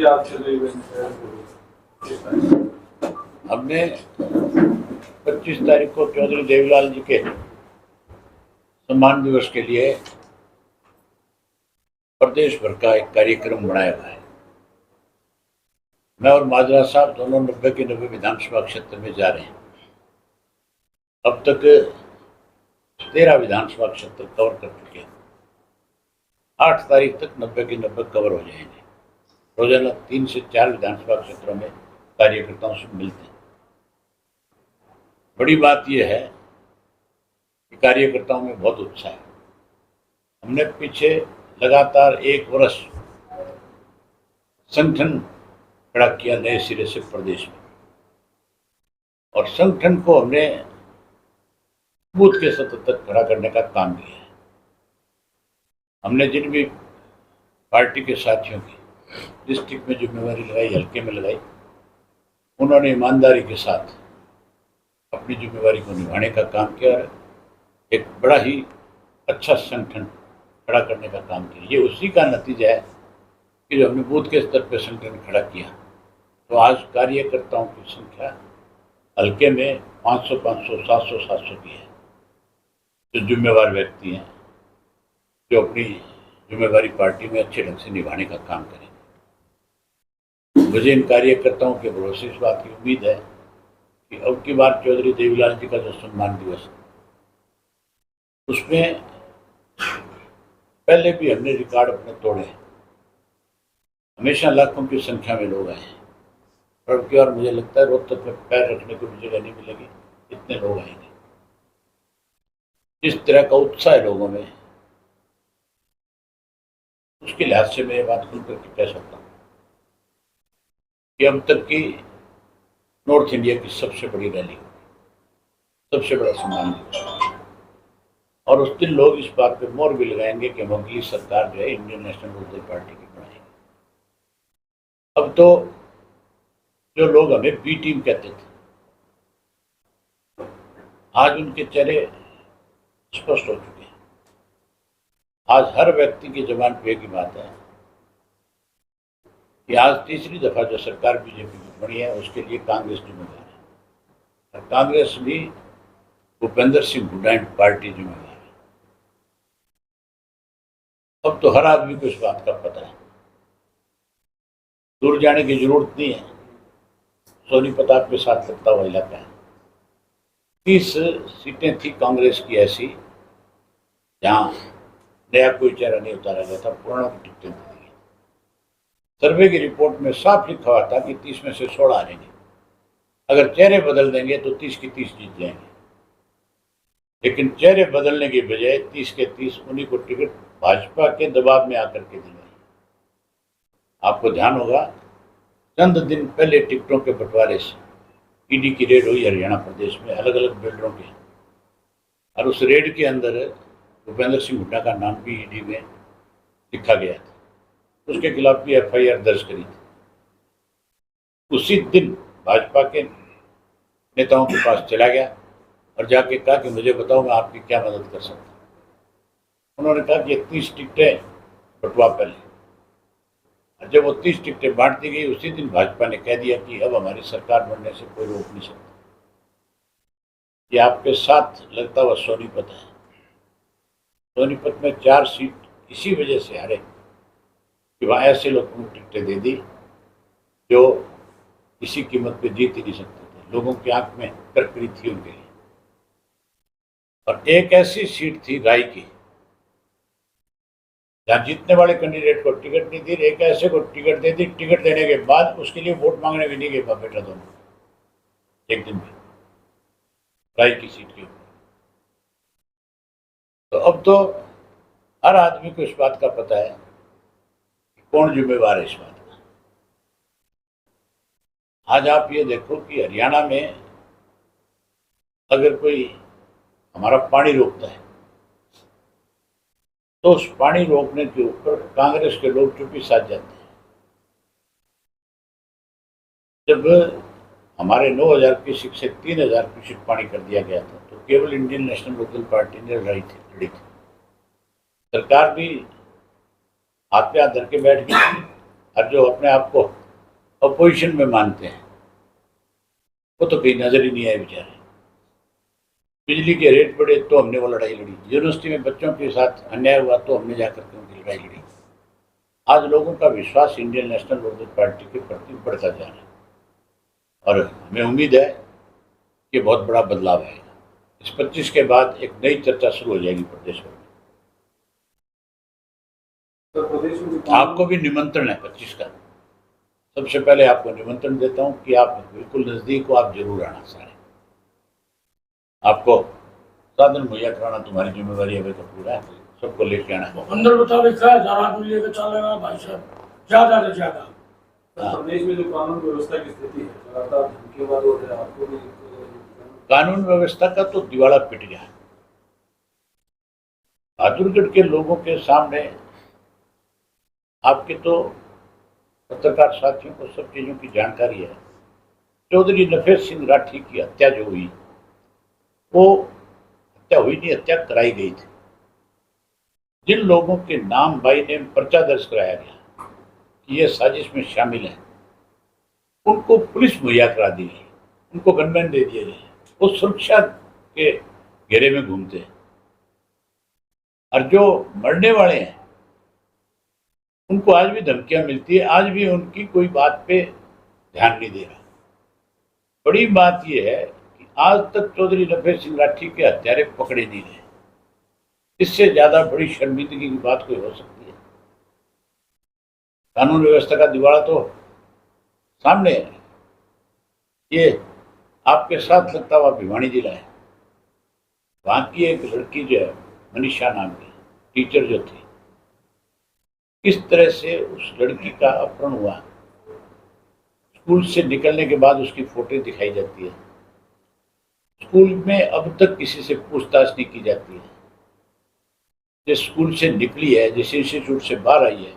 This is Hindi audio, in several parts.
याद चले गए। हमने 25 तारीख को चौधरी देवीलाल जी के सम्मान दिवस के लिए प्रदेश भर का एक कार्यक्रम बनाया हुआ है। मैं और माजरा साहब दोनों 90 के 90 विधानसभा क्षेत्र में जा रहे हैं। अब तक 13 विधानसभा क्षेत्र कवर कर चुके हैं। 8 तारीख तक 90 के 90 कवर हो जाएंगे। रोजाना 3 से 4 विधानसभा क्षेत्रों में कार्यकर्ताओं से मिलते हैं। बड़ी बात यह है कि कार्यकर्ताओं में बहुत उत्साह है। हमने पीछे लगातार 1 वर्ष संगठन खड़ा किया नए सिरे से प्रदेश में, और संगठन को हमने बूथ के सतह तक खड़ा करने का काम किया है। हमने जिन भी पार्टी के साथियों की डिस्ट्रिक्ट में जिम्मेवारी लगाई, हल्के में लगाई, उन्होंने ईमानदारी के साथ अपनी जिम्मेवारी को निभाने का काम किया। एक बड़ा ही अच्छा संगठन खड़ा करने का काम किया। ये उसी का नतीजा है कि जो हमने बूथ के स्तर पर संगठन खड़ा किया, तो आज कार्यकर्ताओं की संख्या हल्के में 500, 700 की है। जो जिम्मेवार व्यक्ति हैं, जो अपनी जिम्मेवारी पार्टी में अच्छे ढंग से निभाने का काम करेंगे। मुझे इन कार्यकर्ताओं के भरोसे इस बात की उम्मीद है कि अब की बार चौधरी देवीलाल जी का जो सम्मान दिवस है, उसमें पहले भी हमने रिकॉर्ड अपने तोड़े हैं। हमेशा लाखों की संख्या में लोग आए हैं, और अब की बार मुझे लगता है रोहतक में पैर रखने को भी जगह नहीं मिलेगी, इतने लोग आएंगे। इस तरह का उत्साह है लोगों में, उसके लिहाज से मैं ये बात खुलकर कह सकता हूँ कि अब तक की नॉर्थ इंडिया की सबसे बड़ी रैली होगी, सबसे बड़ा सम्मान दिवस, और उस दिन लोग इस बात पे मोहर भी लगाएंगे कि हम अगली सरकार जो है इंडियन नेशनल लोकदल पार्टी की बनाएंगे। अब तो जो लोग हमें बी टीम कहते थे, आज उनके चेहरे स्पष्ट हो चुके हैं। आज हर व्यक्ति की जुबान पे एक ही बात है कि आज तीसरी दफा जो सरकार बीजेपी की बनी है, उसके लिए कांग्रेस जिम्मेदार है, और कांग्रेस भी भूपेंद्र सिंह हुड्डा एंड पार्टी जिम्मेदार है। अब तो हर आदमी को इस बात का पता है, दूर जाने की जरूरत नहीं है। सोनीपत के साथ लगता हुआ इलाका है। 30 सीटें थी कांग्रेस की ऐसी जहां नया कोई चेहरा नहीं उतारा गया था, पुरानों की टिकटें दी गई। सर्वे की रिपोर्ट में साफ लिखा हुआ था कि 30 में से 16 आएंगे। अगर चेहरे बदल देंगे तो 30 की 30 जीत जाएंगे, लेकिन चेहरे बदलने की बजाय 30 के 30 उन्हीं को टिकट भाजपा के दबाव में आकर के दिलाई। आपको ध्यान होगा, चंद दिन पहले टिकटों के बंटवारे से ईडी की रेड हुई हरियाणा प्रदेश में अलग अलग बिल्डरों के, और उस रेड के अंदर भूपेंद्र सिंह हुड्डा का नाम भी ईडी में लिखा गया था। उसके खिलाफ भी एफआईआर दर्ज करी थी। उसी दिन भाजपा के नेताओं के पास चला गया और जाके कहा कि मुझे बताओ मैं आपकी क्या मदद कर सकता हूँ। उन्होंने कहा कि 30 टिकटें बंटवा पहले, और जब वो 30 टिकटें बांट दी गई, उसी दिन भाजपा ने कह दिया कि अब हमारी सरकार बनने से कोई रोक नहीं सकता। ये आपके साथ लगता हुआ सोनीपत है। सोनीपत में 4 सीट इसी वजह से हारे कि वहाँ ऐसे लोगों को टिकटें दे दी जो किसी कीमत पे जीत ही नहीं सकते थे। लोगों की आंख में करकरी थी उनके लिए। और एक ऐसी सीट थी राय की, जहाँ जीतने वाले कैंडिडेट को टिकट नहीं दी, एक ऐसे को टिकट दे दी। टिकट देने के बाद उसके लिए वोट मांगने भी नहीं गए बाप बेटा दोनों, एक दिन में राय की सीट के ऊपर। तो अब तो हर आदमी को इस बात का पता है कि कौन जिम्मेवार है इस बात का। आज आप ये देखो कि हरियाणा में अगर कोई हमारा पानी रोकता है, तो उस पानी रोकने के ऊपर कांग्रेस के लोग चुप्पी साध जाते हैं। जब हमारे 9,000 क्यूसेक से 3,000 क्यूसेक पानी कर दिया गया था, तो केवल इंडियन नेशनल लोकदल पार्टी ने लड़ी थी। सरकार भी हाथ पे हाथ धर के बैठ गई, और जो अपने आप को अपोजिशन में मानते हैं वो तो कहीं नजर ही नहीं आए बेचारे। बिजली के रेट बढ़े तो हमने वो लड़ाई लड़ी, यूनिवर्सिटी में बच्चों के साथ अन्याय हुआ तो हमने जाकर के उनकी लड़ाई लड़ी। आज लोगों का विश्वास इंडियन नेशनल लोकदल पार्टी के प्रति बढ़ता जा रहा है और हमें उम्मीद है कि बहुत बड़ा बदलाव आएगा। इस 25 के बाद एक नई चर्चा शुरू हो जाएगी प्रदेश में। आपको भी निमंत्रण है 25 का। सबसे पहले आपको निमंत्रण देता हूं कि आप बिल्कुल नजदीक हो, आप जरूर आना सारे। आपको साधन मुहैया कराना तुम्हारी जिम्मेवारी है, तो पूरा है, सबको लेके आना है। अंदर बता लिखा है आदमी लेकर चल रहा भाई साहब, ज्यादा से ज्यादा। प्रदेश में जो कानून व्यवस्था की स्थिति है लगातार धमकियों हो रहा है, आपको भी कानून व्यवस्था का तो दिवाला पिट गया। बहादुरगढ़ के लोगों के सामने आपके तो पत्रकार साथियों को सब चीजों की जानकारी है। चौधरी नफेस सिंह राठी की हत्या जो हुई, वो हत्या हुई नहीं, हत्या कराई गई थी। जिन लोगों के नाम बाई नेम पर्चा दर्ज कराया गया कि ये साजिश में शामिल है, उनको पुलिस मुहैया करा दी गई, उनको गनमैन दे दिए गए, वो सुरक्षा के घेरे में घूमते हैं। और जो मरने वाले हैं उनको आज भी धमकियां मिलती है, आज भी उनकी कोई बात पे ध्यान नहीं दे रहा। बड़ी बात यह है कि आज तक चौधरी नफेस सिंह राठी के हत्यारे पकड़े नहीं गए। इससे ज्यादा बड़ी शर्मिंदगी की बात कोई हो सकती है? कानून व्यवस्था का दिवाला तो सामने है। ये आपके साथ लगता हुआ भिवानी जिला है, वहां की एक लड़की जो है मनीषा नाम की टीचर जो थी, किस तरह से उस लड़की का अपहरण हुआ। स्कूल से निकलने के बाद उसकी फोटो दिखाई जाती है। स्कूल में अब तक किसी से पूछताछ नहीं की जाती है। जिस स्कूल से निकली है, जिस इंस्टीट्यूट से बाहर आई है,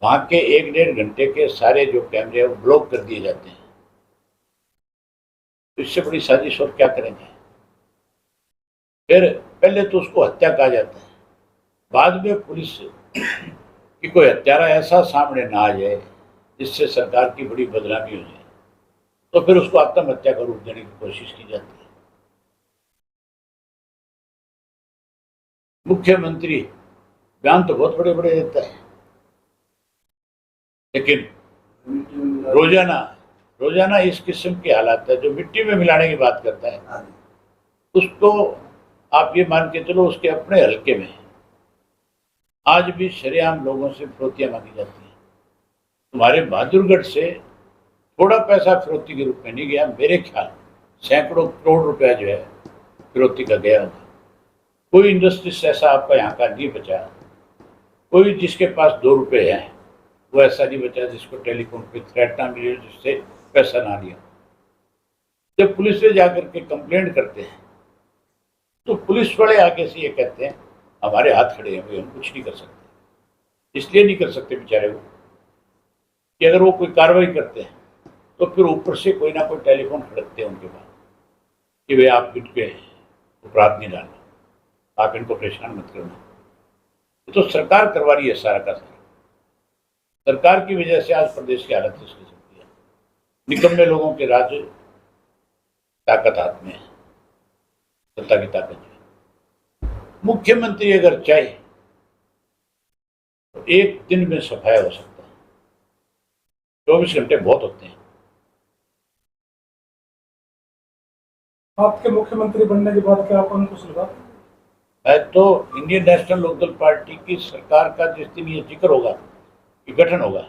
वहां के 1-1.5 घंटे के सारे जो कैमरे हैं वो ब्लॉक कर दिए जाते हैं। तो इससे बड़ी साजिश और क्या करेंगे? फिर पहले तो उसको हत्या कहा जाता है, बाद में पुलिस कि कोई हत्यारा ऐसा सामने ना आ जाए जिससे सरकार की बड़ी बदनामी हो जाए, तो फिर उसको आत्महत्या का रूप देने की कोशिश की जाती है। मुख्यमंत्री बयान तो बहुत बड़े बड़े देता है, लेकिन रोजाना इस किस्म के हालात है। जो मिट्टी में मिलाने की बात करता है, उसको आप ये मान के चलो उसके अपने हल्के में आज भी शरेआम लोगों से फिरौतियां मांगी जाती हैं। तुम्हारे बहादुरगढ़ से थोड़ा पैसा फिरौती के रूप में नहीं गया, मेरे ख्याल सैकड़ों करोड़ रुपया जो है फिरौती का गया होगा। कोई इंडस्ट्रीज ऐसा आपका यहाँ का नहीं बचा, कोई जिसके पास 2 रुपये हैं वो ऐसा नहीं बचा जिसको टेलीफोन पे थ्रेट ना मिले, जिससे पैसा ना लिया। जब पुलिस में जाकर के कंप्लेंट करते हैं तो पुलिस वाले आगे से ये कहते हैं हमारे हाथ खड़े हैं, हम कुछ नहीं कर सकते। इसलिए नहीं कर सकते बेचारे वो कि अगर वो कोई कार्रवाई करते हैं तो फिर ऊपर से कोई ना कोई टेलीफोन खड़कते हैं उनके पास कि भाई आप इन पे अपराध नहीं डालना, आप इनको परेशान मत करना। ये तो सरकार करवा रही है सारा का सारा। सरकार की वजह से आज प्रदेश की हालत इसकी सकती है। निकम्मे लोगों के राज ताकत हाथ में है, सत्ता की ताकत है। मुख्यमंत्री अगर चाहे तो एक दिन में सफाया हो सकता है, 24 घंटे बहुत होते हैं। आपके मुख्यमंत्री बनने के बाद क्या आप उनको सुलझा? मैं तो इंडियन नेशनल लोकदल पार्टी की सरकार का जिस दिन ये जिक्र होगा कि गठन होगा,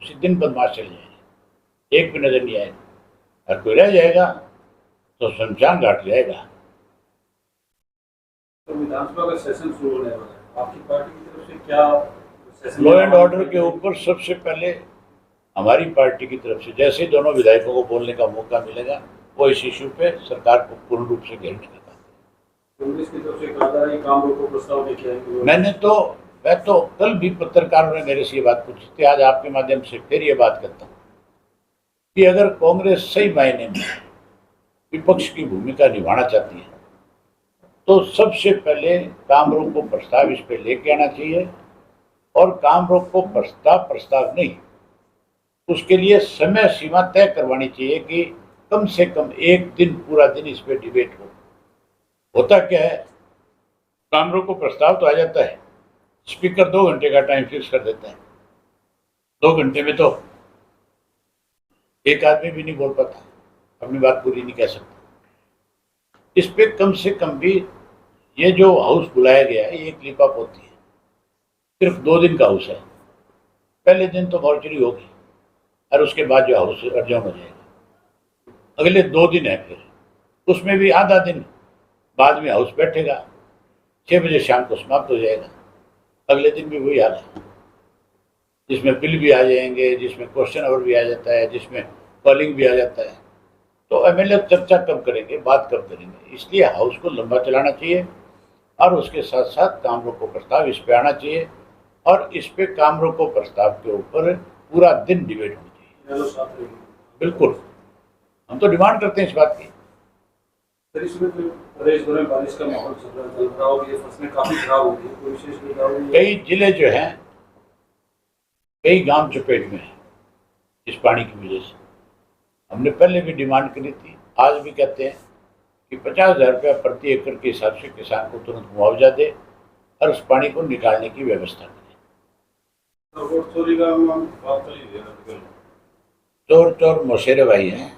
उसी दिन बदमाश चले जाएंगे, एक भी नजर नहीं आएगा। और कोई रह जाएगा तो शमशान घाट जाएगा। तो विधानसभा का सेशन शुरू होने वाला है, आपकी पार्टी की तरफ से क्या सेशन? लॉ एंड ऑर्डर के ऊपर सबसे पहले हमारी पार्टी की तरफ से जैसे ही दोनों विधायकों को बोलने का मौका मिलेगा, वो इस इश्यू पे सरकार को पूर्ण रूप से घेरने का काम। कांग्रेस की तरफ से कहा है काम रोको प्रस्ताव लेके आएंगे। मैं तो कल भी पत्रकारों ने मेरे से ये बात पूछी थी, आज आपके माध्यम से फिर ये बात करता हूँ कि अगर कांग्रेस सही मायने में विपक्ष की भूमिका निभाना चाहती है तो सबसे पहले काम रोको प्रस्ताव इस पे लेके आना चाहिए और काम रोको प्रस्ताव नहीं, उसके लिए समय सीमा तय करवानी चाहिए कि कम से कम एक दिन, पूरा दिन इस पे डिबेट हो। होता क्या है, काम रोको प्रस्ताव तो आ जाता है, स्पीकर 2 घंटे का टाइम फिक्स कर देता है। 2 घंटे में तो एक आदमी भी नहीं बोल पाता, अपनी बात पूरी नहीं कह सकता। इस पे कम से कम भी ये जो हाउस बुलाया गया है, ये एक लिप अप होती है। सिर्फ 2 दिन का हाउस है। पहले दिन तो मॉर्चरी होगी और उसके बाद जो हाउस अर्जन हो जाएगा। अगले 2 दिन है, फिर उसमें भी आधा दिन बाद में हाउस बैठेगा, 6 बजे शाम को समाप्त हो जाएगा। अगले दिन भी वही हाल है, जिसमें बिल भी आ जाएंगे, जिसमें क्वेश्चन आवर भी आ जाता है, जिसमें कॉलिंग भी आ जाता है। तो एमएलए चर्चा कब करेंगे, बात कब करेंगे? इसलिए हाउस को लंबा चलाना चाहिए और उसके साथ साथ काम रोको प्रस्ताव इस पे आना चाहिए और इस पे काम रोको प्रस्ताव के ऊपर पूरा दिन डिबेट होनी चाहिए। बिल्कुल, हम तो डिमांड करते हैं इस बात की। सर, इसमें तो प्रदेश भर में बारिश का माहौल चल रहा है, ये फसलें काफी खराब हो गई, कोई विशेष बदलाव नहीं है? कई जिले जो हैं, कई गांव चपेट में हैं इस पानी की वजह से। हमने पहले भी डिमांड करी थी, आज भी कहते हैं कि 50,000 रुपया प्रति एकड़ के हिसाब से किसान को तुरंत मुआवजा दे और उस पानी को निकालने की व्यवस्था करें। चोर मौसेरे भाई हैं,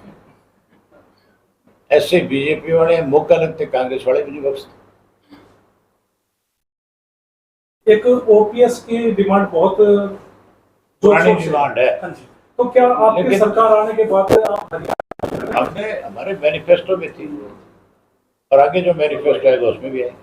ऐसे बीजेपी वाले मौका लगते, कांग्रेस वाले भी नहीं बख्शते। एक ओपीएस की डिमांड बहुत पुरानी डिमांड है। हाँ जी, तो क्या आपकी लेकिन सरकार आने के बाद आप हमने, हमारे मैनिफेस्टो में थी और आगे जो मैनिफेस्टो आएगा उसमें भी आएगा।